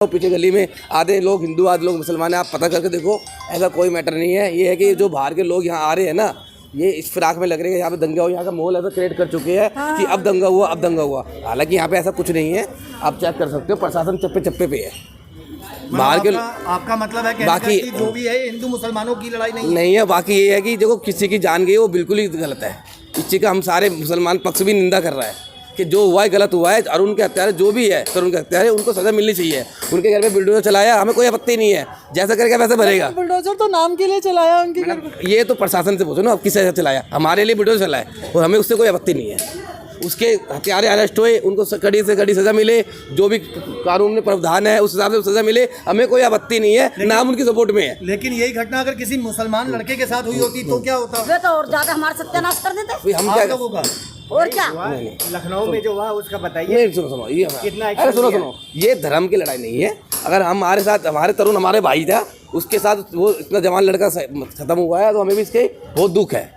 पीछे गली में आधे लोग हिंदू आधे लोग मुसलमान हैं, आप पता करके देखो, ऐसा कोई मैटर नहीं है। ये है कि जो बाहर के लोग यहाँ आ रहे हैं ना, ये इस फिराक में लग रहे हैं यहाँ पे दंगा हो, यहाँ का माहौल ऐसा क्रिएट कर चुके हैं कि अब दंगा हुआ अब दंगा हुआ। हालांकि यहाँ पे ऐसा कुछ नहीं है, आप चेक कर सकते हो, प्रशासन चप्पे चप्पे पे है। बाहर के आपका मतलब है कि बाकी जो भी है हिंदू मुसलमानों की लड़ाई नहीं है। बाकी ये है कि देखो किसी की जान गई वो बिल्कुल ही गलत है। इस चीज़ का हम सारे मुसलमान पक्ष भी निंदा कर रहा है कि जो हुआ है गलत हुआ है। अरुण के हत्यारे जो भी है, तरुण के हत्यारे, उनको सजा मिलनी चाहिए। उनके घर में बुलडोजर चलाया, हमें कोई आपत्ति नहीं है, जैसा करेगा वैसे भरेगा। बुलडोजर तो नाम के लिए चलाया उनके घर पे। ये तो प्रशासन से पूछो ना, अब किसे चलाया, हमारे लिए बुलडोजर चलाया और हमें उससे कोई आपत्ति नहीं है। उसके हत्यारे अरेस्ट हुए, उनको कड़ी से कड़ी सजा मिले, जो भी कानून में प्रावधान है उस हिसाब से सजा मिले, हमें कोई आपत्ति नहीं है, नाम उनकी सपोर्ट में है। लेकिन यही घटना अगर किसी मुसलमान लड़के के साथ हुई होती तो क्या होता? वे तो और ज्यादा हमारा सत्यानाश कर देते। हम क्या होगा? और क्या लखनऊ में जो हुआ उसका बताइए। नहीं, सुनो ये अरे सुनो, ये धर्म की लड़ाई नहीं है। अगर हमारे साथ हमारे तरुण हमारे भाई था, उसके साथ वो इतना जवान लड़का खत्म हुआ है, तो हमें भी इसके बहुत दुख है।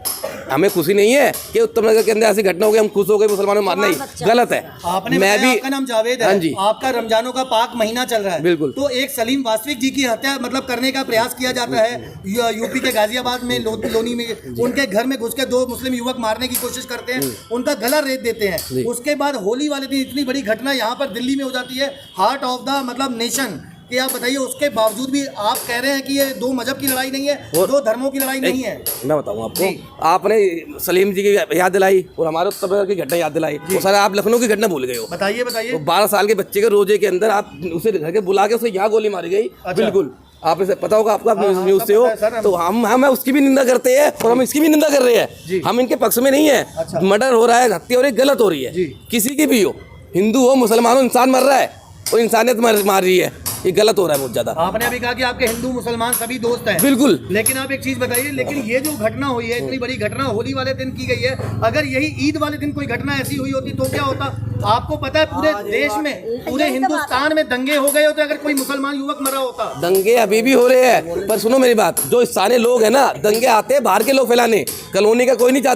हमें खुशी नहीं है कि उत्तम नगर के अंदर ऐसी घटना हो गई हम खुश हो गए मुसलमानों को मारना ही गलत है। आपने मैं भी, आपका नाम जावेद है, हाँ जी, आपका रमजानों का पाक महीना चल रहा है, बिल्कुल। तो एक सलीम वास्तविक जी की हत्या मतलब करने का प्रयास किया जाता है यूपी के गाजियाबाद में लोनी में, उनके घर में घुस के 2 मुस्लिम युवक मारने की कोशिश करते हैं, उनका गला रेत देते हैं। उसके बाद होली वाले दिन इतनी बड़ी घटना यहाँ पर दिल्ली में हो जाती है, हार्ट ऑफ द मतलब नेशन कि आप बताइए, उसके बावजूद भी आप कह रहे हैं कि ये 2 मजहब की लड़ाई नहीं है, 2 धर्मों की लड़ाई नहीं है। मैं बताऊं आपको, आपने सलीम जी की याद दिलाई और हमारे उत्तर प्रदेश की घटना याद दिलाई, वो सारा आप लखनऊ की घटना भूल गए हो। बताइए बताइए। तो 12 साल के बच्चे के रोजे के अंदर आप उसे घर के बुला के उसे यहाँ गोली मारी गई। बिल्कुल, आप इसे पता होगा आपको, आप न्यूज़ से हो, तो हम उसकी भी निंदा करते हैं और हम इसकी भी निंदा कर रहे हैं। हम इनके पक्ष में नहीं है। मर्डर हो रहा है, हत्या हो रही है, गलत हो रही है, किसी की भी हो, हिंदू हो मुसलमान हो, इंसान मर रहा है और इंसानियत मार रही है, ये गलत हो रहा है बहुत ज्यादा। आपने अभी कहा कि आपके हिंदू मुसलमान सभी दोस्त हैं। बिल्कुल। लेकिन आप एक चीज बताइए, लेकिन ये जो घटना हुई है, इतनी बड़ी घटना होली वाले दिन की गई है, अगर यही ईद वाले दिन कोई घटना ऐसी हुई होती तो क्या होता? आपको पता है पूरे देश में, पूरे हिंदुस्तान में दंगे हो गए होते अगर कोई मुसलमान युवक मरा होता। दंगे अभी भी हो रहे हैं, पर सुनो मेरी बात, जो स्थानीय लोग हैं ना, दंगे आते हैं बाहर के लोग फैलाने, कॉलोनी का कोई नहीं चाहता।